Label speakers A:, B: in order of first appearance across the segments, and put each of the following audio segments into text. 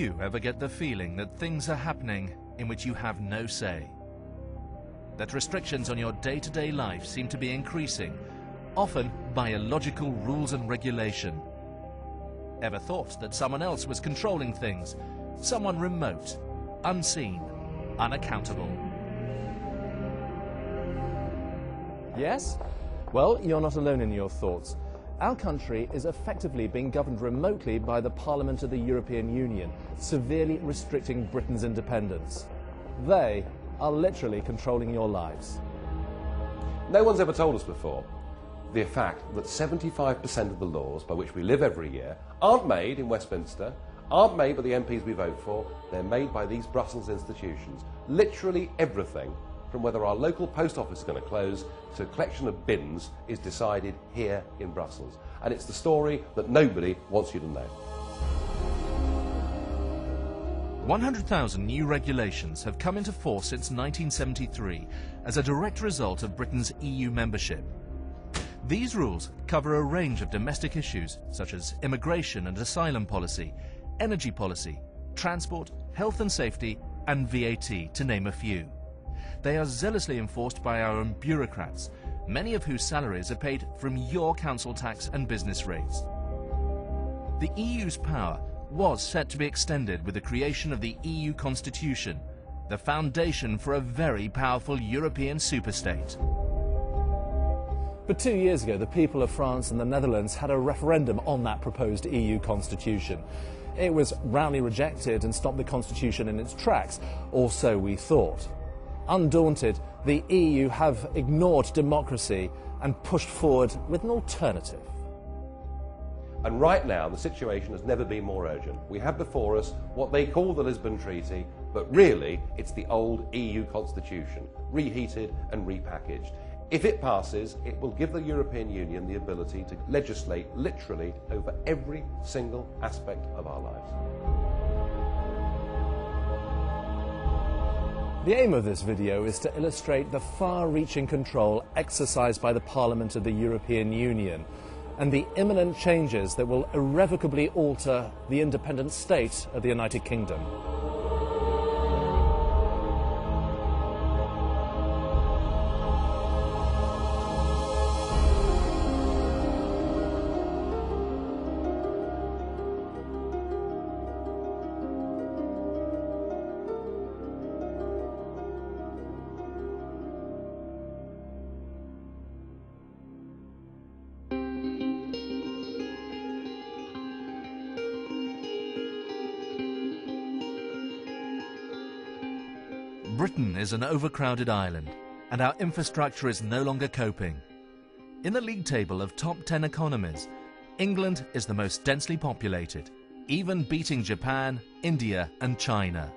A: you ever get the feeling that things are happening in which you have no say? That restrictions on your day-to-day life seem to be increasing, often by illogical rules and regulation? Ever thought that someone else was controlling things? Someone remote, unseen, unaccountable?
B: Yes? Well, you're not alone in your thoughts. Our country is effectively being governed remotely by the Parliament of the European Union, severely restricting Britain's independence. They are literally controlling your lives.
C: No one's ever told us before the fact that 75% of the laws by which we live every year aren't made in Westminster, aren't made by the MPs we vote for, they're made by these Brussels institutions. Literally everything, from whether our local post office is going to close to a collection of bins, is decided here in Brussels. And it's the story that nobody wants you to know.
A: 100,000 new regulations have come into force since 1973 as a direct result of Britain's EU membership. These rules cover a range of domestic issues such as immigration and asylum policy, energy policy, transport, health and safety, and VAT, to name a few. They are zealously enforced by our own bureaucrats, many of whose salaries are paid from your council tax and business rates. The EU's power was set to be extended with the creation of the EU Constitution, the foundation for a very powerful European superstate.
B: But 2 years ago, the people of France and the Netherlands had a referendum on that proposed EU Constitution. It was roundly rejected and stopped the Constitution in its tracks, or so we thought. Undaunted, the EU have ignored democracy and pushed forward with an alternative.
C: And right now, the situation has never been more urgent. We have before us what they call the Lisbon Treaty, but really it's the old EU Constitution, reheated and repackaged. If it passes, it will give the European Union the ability to legislate literally over every single aspect of our lives.
B: The aim of this video is to illustrate the far-reaching control exercised by the Parliament of the European Union and the imminent changes that will irrevocably alter the independent state of the United Kingdom.
A: Britain is an overcrowded island, and our infrastructure is no longer coping. In the league table of top 10 economies, England is the most densely populated, even beating Japan, India and China.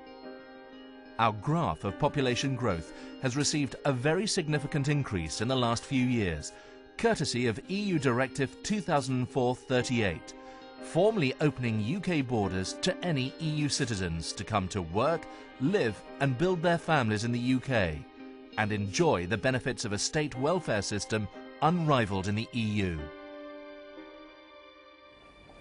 A: Our graph of population growth has received a very significant increase in the last few years, courtesy of EU Directive 2004/38, formally opening UK borders to any EU citizens to come to work, live and build their families in the UK and enjoy the benefits of a state welfare system unrivaled in the EU.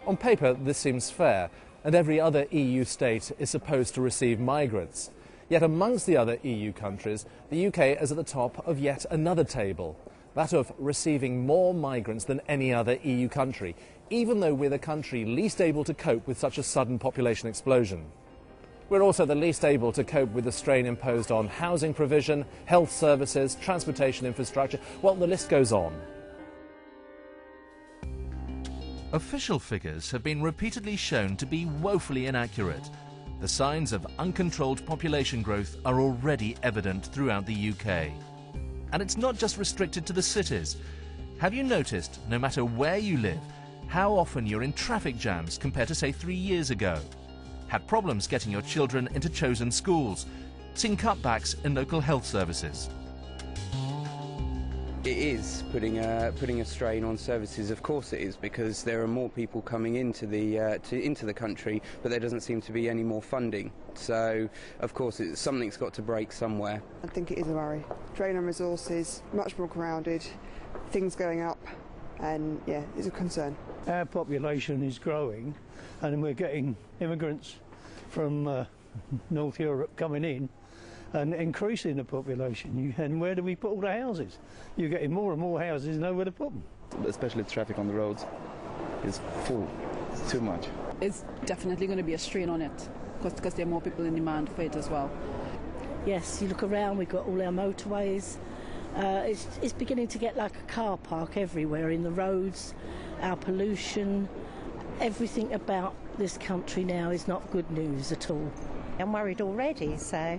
B: On paper, this seems fair, and every other EU state is supposed to receive migrants. Yet amongst the other EU countries, the UK is at the top of yet another table, that of receiving more migrants than any other EU country, even though we're the country least able to cope with such a sudden population explosion. We're also the least able to cope with the strain imposed on housing provision, health services, transportation infrastructure. Well, the list goes on.
A: Official figures have been repeatedly shown to be woefully inaccurate. The signs of uncontrolled population growth are already evident throughout the UK. And it's not just restricted to the cities. Have you noticed, no matter where you live, how often you're in traffic jams compared to, say, 3 years ago? Had problems getting your children into chosen schools? Seen cutbacks in local health services?
D: It is putting a strain on services. Of course it is, because there are more people coming into the country, but there doesn't seem to be any more funding. So, of course, something's got to break somewhere.
E: I think it is a worry. Drain on resources, much more crowded, things going up, and yeah, it's a concern.
F: Our population is growing, and we're getting immigrants from North Europe coming in and increasing the population. And where do we put all the houses? You're getting more and more houses, nowhere to put them.
G: Especially the traffic on the roads is full. It's too much.
H: It's definitely going to be a strain on it because there are more people in demand for it as well.
I: Yes, you look around, we've got all our motorways. It's beginning to get like a car park everywhere in the roads. Our pollution, everything about this country now is not good news at all.
J: I'm worried already, so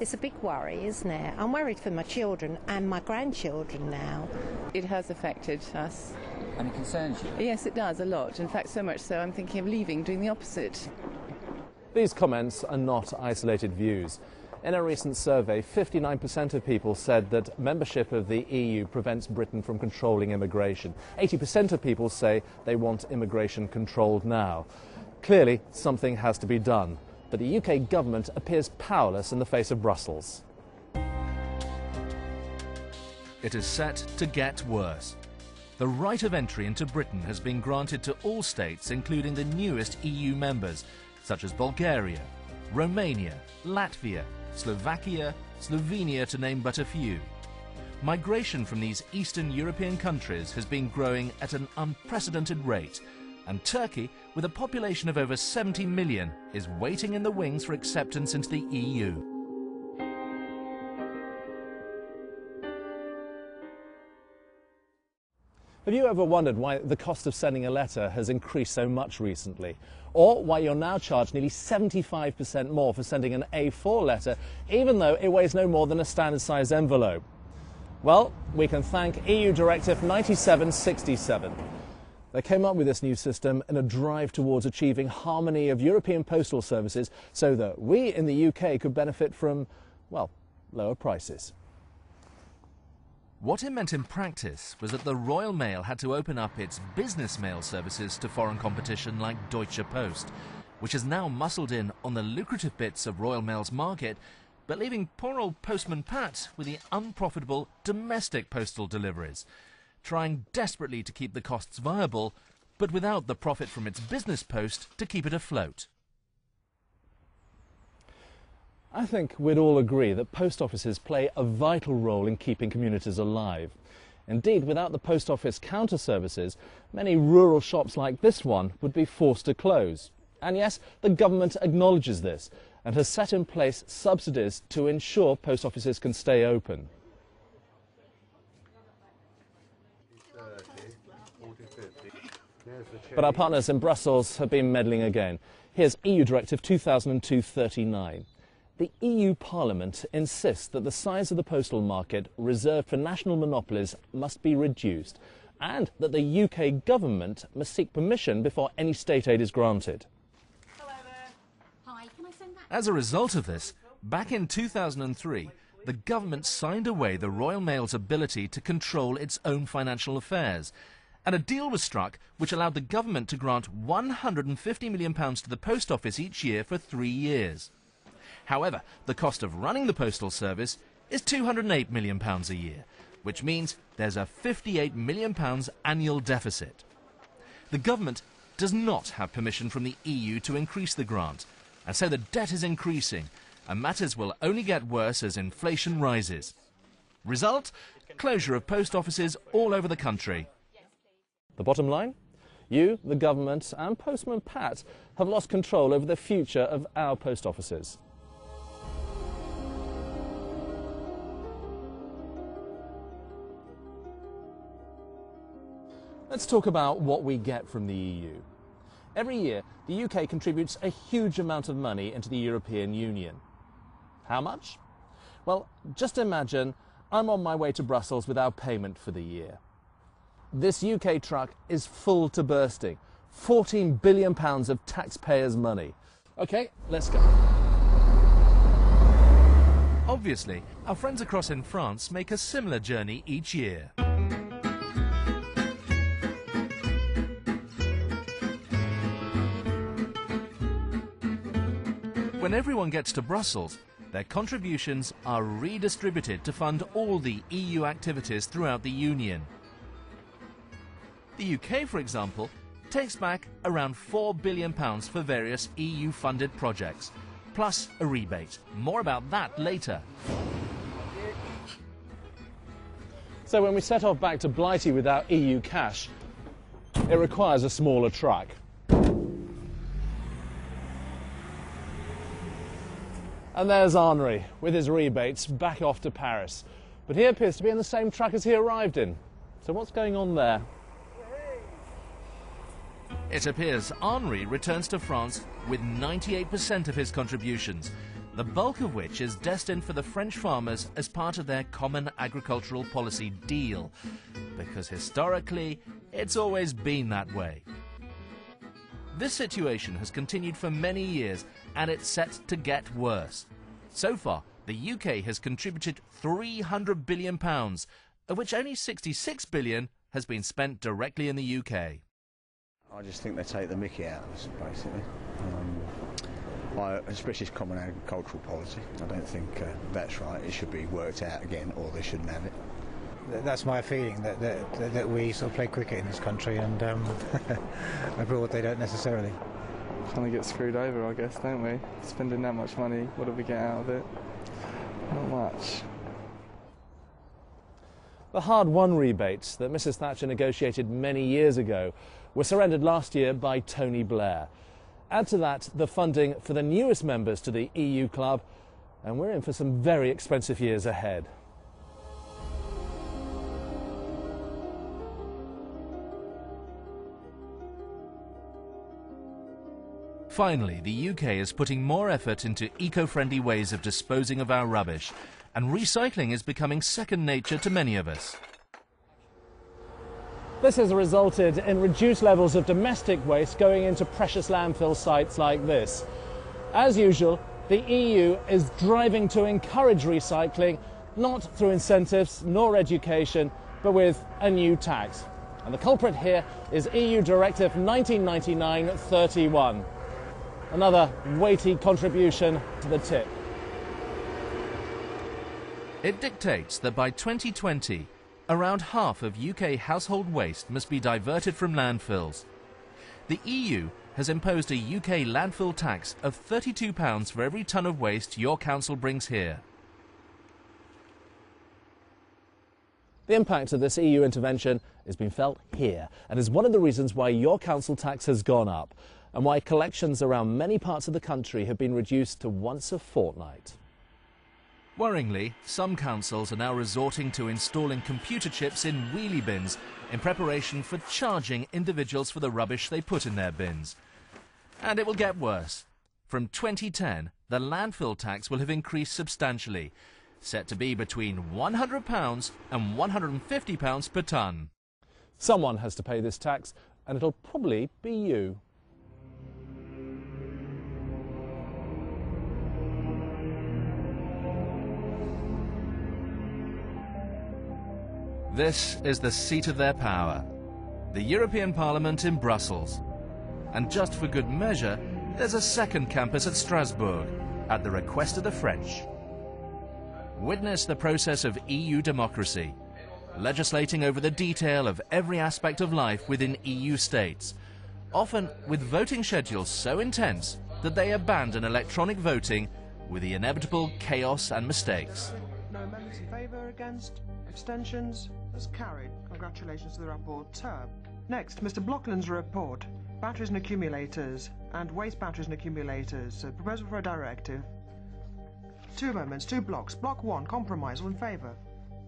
J: it's a big worry, isn't it? I'm worried for my children and my grandchildren now.
K: It has affected us.
L: And it concerns you?
K: Yes, it does, a lot. In fact, so much so I'm thinking of leaving, doing the opposite.
B: These comments are not isolated views. In a recent survey, 59% of people said that membership of the EU prevents Britain from controlling immigration. 80% of people say they want immigration controlled now. Clearly, something has to be done. But the UK government appears powerless in the face of Brussels.
A: It is set to get worse. The right of entry into Britain has been granted to all states, including the newest EU members, such as Bulgaria, Romania, Latvia, Slovakia, Slovenia, to name but a few. Migration from these Eastern European countries has been growing at an unprecedented rate, and Turkey, with a population of over 70 million, is waiting in the wings for acceptance into the EU.
B: Have you ever wondered why the cost of sending a letter has increased so much recently? Or why you're now charged nearly 75% more for sending an A4 letter, even though it weighs no more than a standard-sized envelope? Well, we can thank EU Directive 97/67. They came up with this new system in a drive towards achieving harmony of European postal services so that we in the UK could benefit from, well, lower prices.
A: What it meant in practice was that the Royal Mail had to open up its business mail services to foreign competition like Deutsche Post, which has now muscled in on the lucrative bits of Royal Mail's market, but leaving poor old Postman Pat with the unprofitable domestic postal deliveries, trying desperately to keep the costs viable, but without the profit from its business post to keep it afloat.
B: I think we'd all agree that post offices play a vital role in keeping communities alive. Indeed, without the post office counter services, many rural shops like this one would be forced to close. And yes, the government acknowledges this and has set in place subsidies to ensure post offices can stay open. But our partners in Brussels have been meddling again. Here's EU Directive 2002/39. The EU Parliament insists that the size of the postal market reserved for national monopolies must be reduced and that the UK government must seek permission before any state aid is granted.
M: Hello there. Hi, can I send that?
A: As a result of this, back in 2003, the government signed away the Royal Mail's ability to control its own financial affairs, and a deal was struck which allowed the government to grant £150 million to the post office each year for 3 years. However, the cost of running the postal service is £208 million a year, which means there's a £58 million annual deficit. The government does not have permission from the EU to increase the grant, and so the debt is increasing, and matters will only get worse as inflation rises. Result? Closure of post offices all over the country.
B: The bottom line? You, the government and Postman Pat have lost control over the future of our post offices. Let's talk about what we get from the EU. Every year, the UK contributes a huge amount of money into the European Union. How much? Well, just imagine I'm on my way to Brussels without payment for the year. This UK truck is full to bursting. £14 billion of taxpayers' money. OK, let's go.
A: Obviously, our friends across in France make a similar journey each year. When everyone gets to Brussels, their contributions are redistributed to fund all the EU activities throughout the Union. The UK, for example, takes back around £4 billion for various EU-funded projects, plus a rebate. More about that later.
B: So when we set off back to Blighty without EU cash, it requires a smaller truck. And there's Henri, with his rebates, back off to Paris. But he appears to be in the same truck as he arrived in. So what's going on there?
A: It appears Henri returns to France with 98% of his contributions, the bulk of which is destined for the French farmers as part of their common agricultural policy deal, because historically it's always been that way. This situation has continued for many years, and it's set to get worse. So far, the UK has contributed £300 billion, of which only £66 billion has been spent directly in the UK.
G: I just think they take the mickey out of us, basically. Especially common agricultural policy. I don't think that's right. It should be worked out again, or they shouldn't have it.
L: That's my feeling, that we sort of play cricket in this country, and abroad they don't necessarily.
N: Kind of get screwed over, I guess, don't we? Spending that much money, what do we get out of it? Not much.
B: The hard-won rebates that Mrs Thatcher negotiated many years ago were surrendered last year by Tony Blair. Add to that the funding for the newest members to the EU club, and we're in for some very expensive years ahead.
A: Finally, the UK is putting more effort into eco-friendly ways of disposing of our rubbish, and recycling is becoming second nature to many of us.
B: This has resulted in reduced levels of domestic waste going into precious landfill sites like this. As usual, the EU is driving to encourage recycling, not through incentives nor education, but with a new tax. And the culprit here is EU Directive 1999-31. Another weighty contribution to the tip.
A: It dictates that by 2020, around half of UK household waste must be diverted from landfills. The EU has imposed a UK landfill tax of £32 for every tonne of waste your council brings here.
B: The impact of this EU intervention has been felt here, and is one of the reasons why your council tax has gone up, and why collections around many parts of the country have been reduced to once a fortnight.
A: Worryingly, some councils are now resorting to installing computer chips in wheelie bins in preparation for charging individuals for the rubbish they put in their bins. And it will get worse. From 2010, the landfill tax will have increased substantially, set to be between £100 and £150 per tonne.
B: Someone has to pay this tax, and it'll probably be you.
A: This is the seat of their power, the European Parliament in Brussels. And just for good measure, there's a second campus at Strasbourg, at the request of the French. Witness the process of EU democracy, legislating over the detail of every aspect of life within EU states, often with voting schedules so intense that they abandon electronic voting with the inevitable chaos and mistakes.
O: No amendments in favour, against, abstentions, as carried. Congratulations to the rapporteur. Next, Mr. Blockland's report, batteries and accumulators, and waste batteries and accumulators, a proposal for a directive. 2 amendments, 2 blocks. Block 1, compromise, all in favour,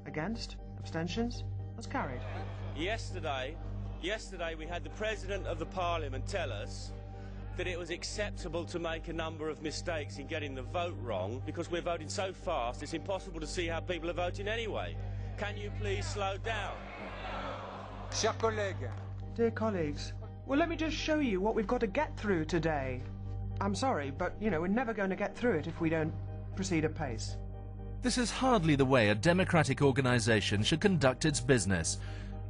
O: against, abstentions, as carried.
P: Yesterday we had the President of the Parliament tell us that it was acceptable to make a number of mistakes in getting the vote wrong because we're voting so fast it's impossible to see how people are voting anyway. Can you please slow down?
O: Dear colleagues, well, let me just show you what we've got to get through today. I'm sorry, but, you know, we're never going to get through it if we don't proceed apace.
A: This is hardly the way a democratic organisation should conduct its business,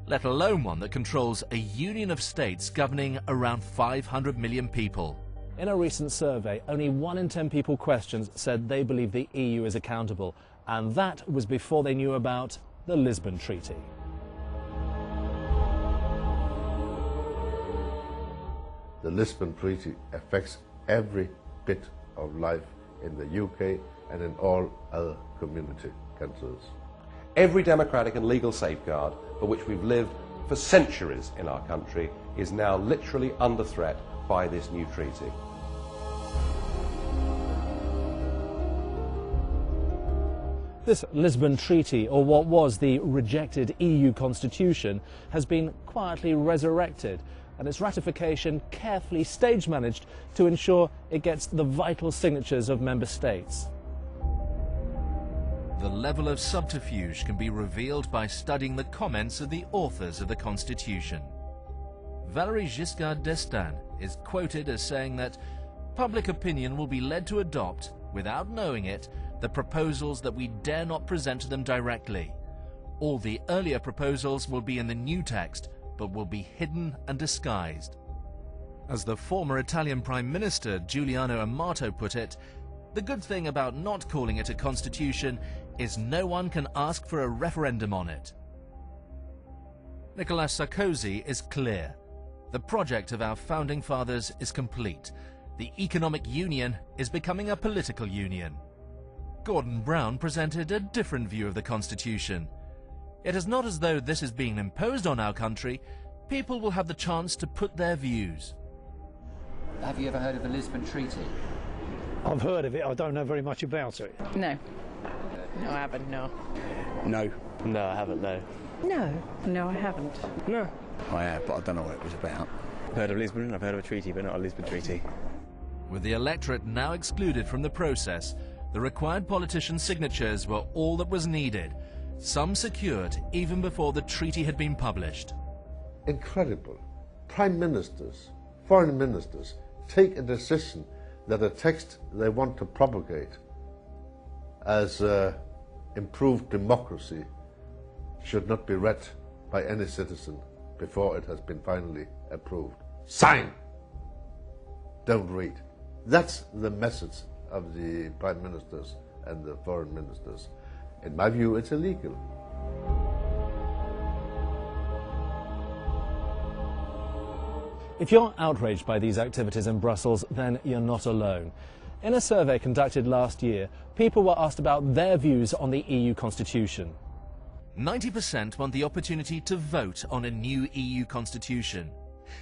A: let alone one that controls a union of states governing around 500 million people.
B: In a recent survey, only 1 in 10 people questioned said they believe the EU is accountable, and that was before they knew about the Lisbon Treaty.
Q: the Lisbon Treaty affects every bit of life in the UK and in all other community countries.
C: Every democratic and legal safeguard for which we've lived for centuries in our country is now literally under threat by this new treaty.
B: This Lisbon Treaty, or what was the rejected EU constitution, has been quietly resurrected and its ratification carefully stage managed to ensure it gets the vital signatures of member states.
A: The level of subterfuge can be revealed by studying the comments of the authors of the Constitution. Valéry Giscard d'Estaing is quoted as saying that public opinion will be led to adopt, without knowing it, the proposals that we dare not present to them directly. All the earlier proposals will be in the new text, but will be hidden and disguised. As the former Italian Prime Minister Giuliano Amato put it, the good thing about not calling it a constitution is no one can ask for a referendum on it. Nicolas Sarkozy is clear. The project of our founding fathers is complete. The economic union is becoming a political union. Gordon Brown presented a different view of the Constitution. It is not as though this is being imposed on our country. People will have the chance to put their views.
R: Have you ever heard of the Lisbon Treaty?
F: I've heard of it, I don't know very much about it.
K: No. No, I haven't, no.
S: No.
B: No, I haven't, no.
K: No. No, I haven't.
S: No.
G: I have, but I don't know what it was about.
S: I've heard of Lisbon, I've heard of a treaty, but not a Lisbon Treaty.
A: With the electorate now excluded from the process, the required politicians' signatures were all that was needed, some secured even before the treaty had been published.
Q: Incredible. Prime ministers, foreign ministers take a decision that a text they want to propagate as improved democracy should not be read by any citizen before it has been finally approved. Sign! Don't read. That's the message of the prime ministers and the foreign ministers. In my view, it's illegal.
B: If you're outraged by these activities in Brussels, then you're not alone. In a survey conducted last year, people were asked about their views on the EU constitution.
A: 90% want the opportunity to vote on a new EU constitution.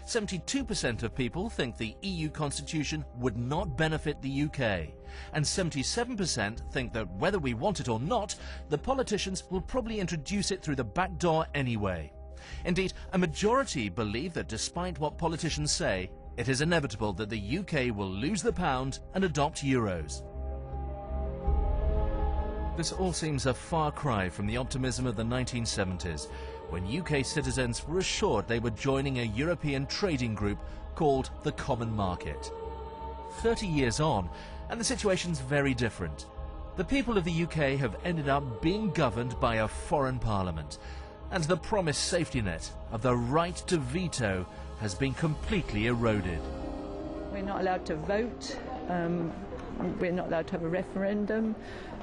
A: 72% of people think the EU constitution would not benefit the UK. And 77% think that whether we want it or not, the politicians will probably introduce it through the back door anyway. Indeed, a majority believe that despite what politicians say, it is inevitable that the UK will lose the pound and adopt euros. This all seems a far cry from the optimism of the 1970s, when UK citizens were assured they were joining a European trading group called the Common Market. 30 years on, and the situation's very different. The people of the UK have ended up being governed by a foreign parliament, and the promised safety net of the right to veto has been completely eroded.
K: We're not allowed to vote. We're not allowed to have a referendum.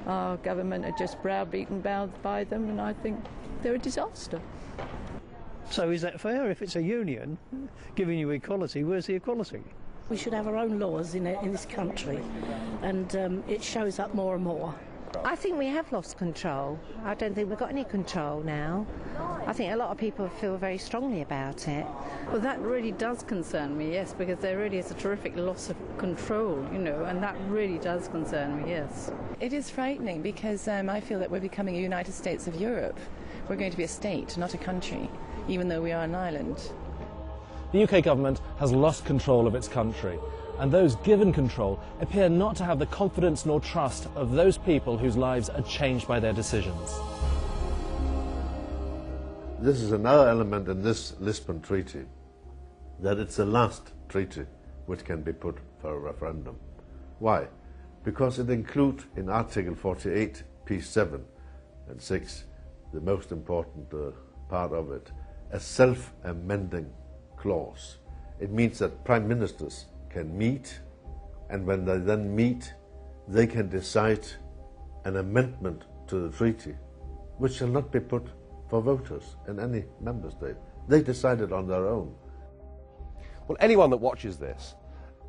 K: Our government are just browbeaten by them, and I think they're a disaster.
F: So is that fair? If it's a union giving you equality, where's the equality?
I: We should have our own laws in this country, and it shows up more and more.
J: I think we have lost control. I don't think we've got any control now. I think a lot of people feel very strongly about it.
H: Well, that really does concern me, yes, because there really is a terrific loss of control, you know, and that really does concern me, yes.
K: It is frightening because I feel that we're becoming a United States of Europe. We're going to be a state, not a country, even though we are an island.
B: The UK government has lost control of its country, and those given control appear not to have the confidence nor trust of those people whose lives are changed by their decisions.
Q: This is another element in this Lisbon Treaty, that it's the last treaty which can be put for a referendum. Why? Because it includes in Article 48, P7 and 6, the most important part of it, a self-amending clause. It means that prime ministers can meet, and when they then meet, they can decide an amendment to the treaty, which shall not be put for voters in any member state. They decide it on their own.
C: Well, anyone that watches this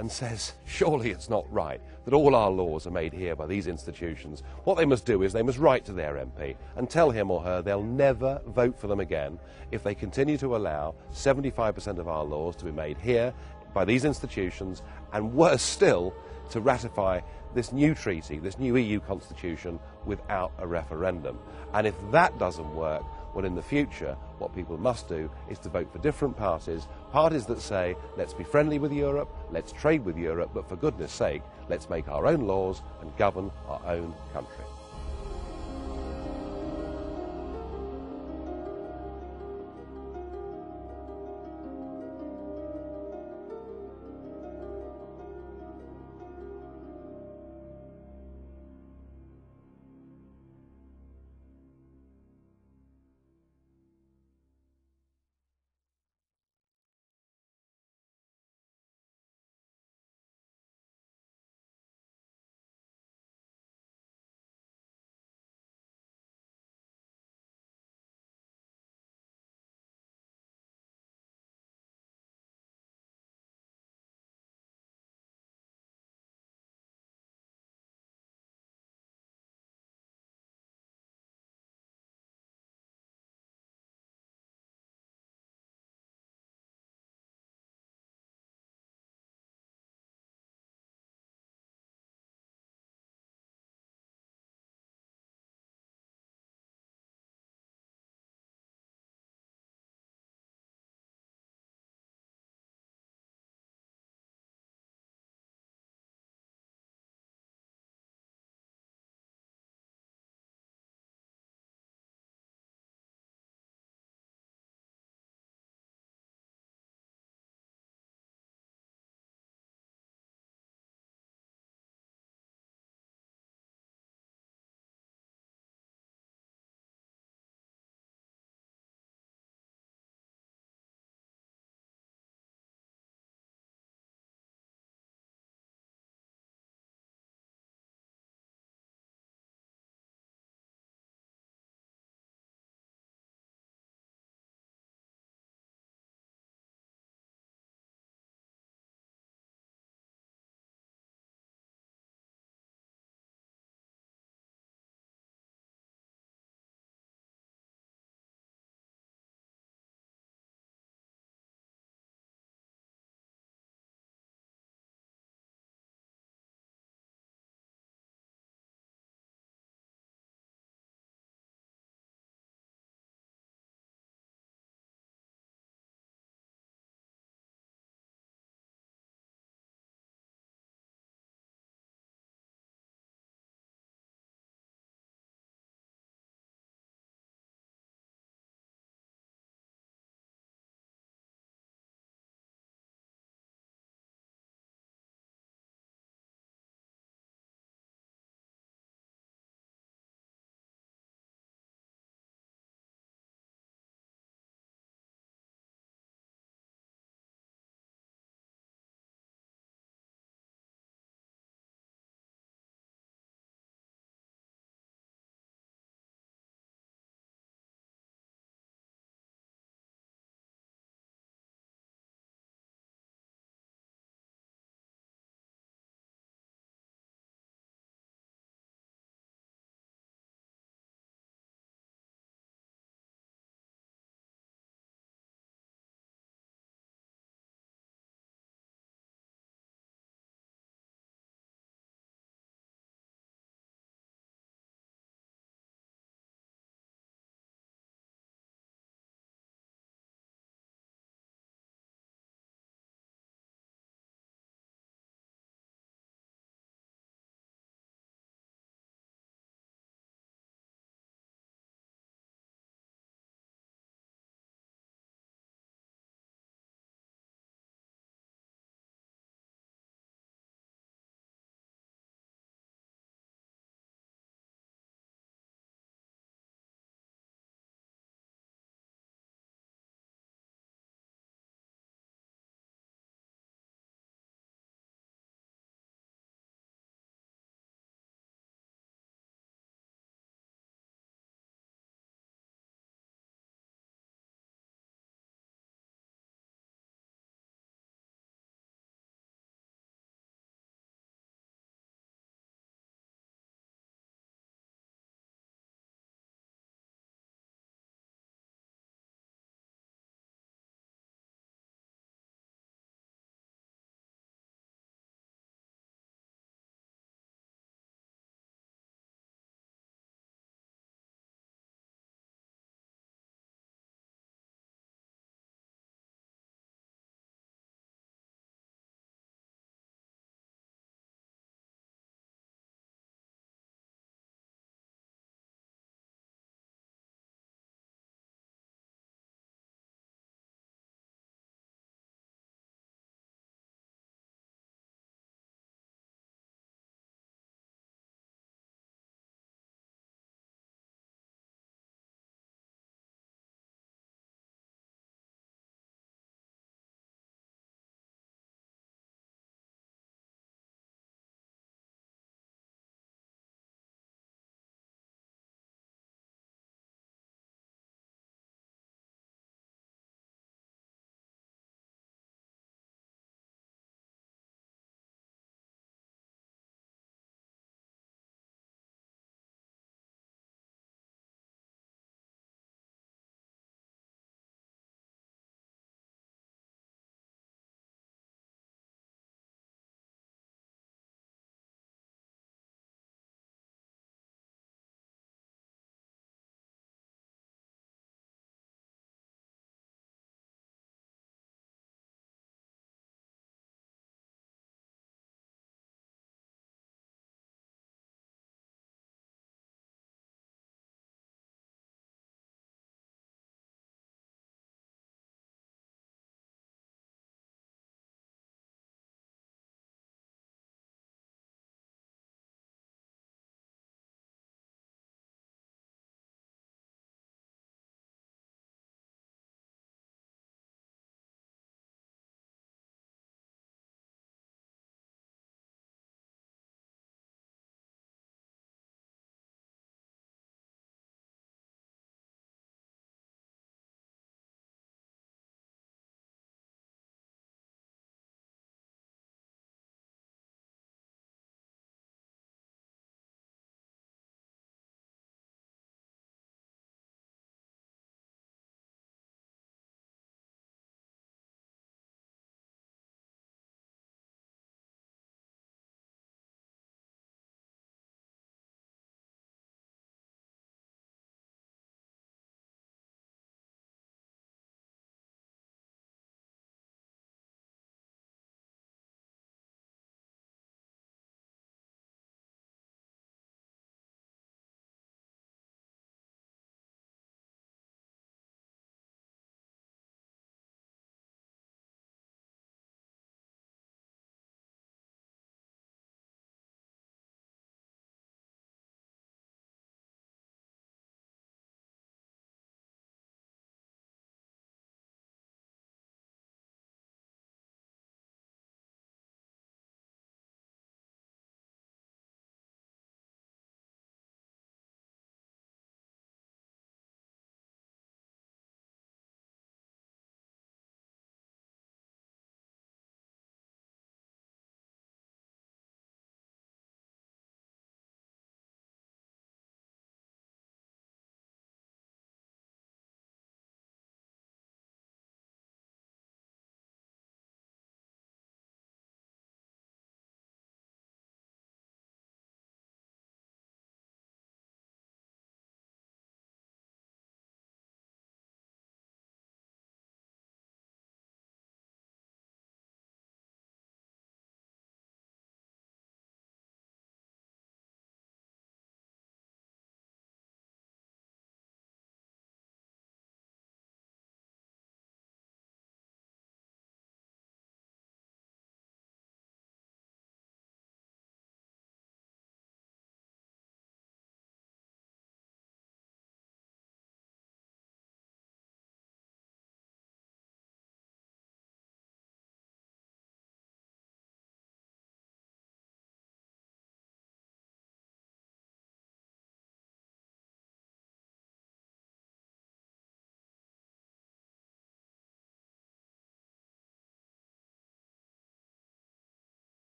C: and says, surely it's not right that all our laws are made here by these institutions, what they must do is they must write to their MP and tell him or her they'll never vote for them again if they continue to allow 75% of our laws to be made here by these institutions, and worse still, to ratify this new treaty, this new EU constitution, without a referendum. And if that doesn't work, well, in the future, what people must do is to vote for different parties, parties that say, let's be friendly with Europe, let's trade with Europe, but for goodness sake, let's make our own laws and govern our own country.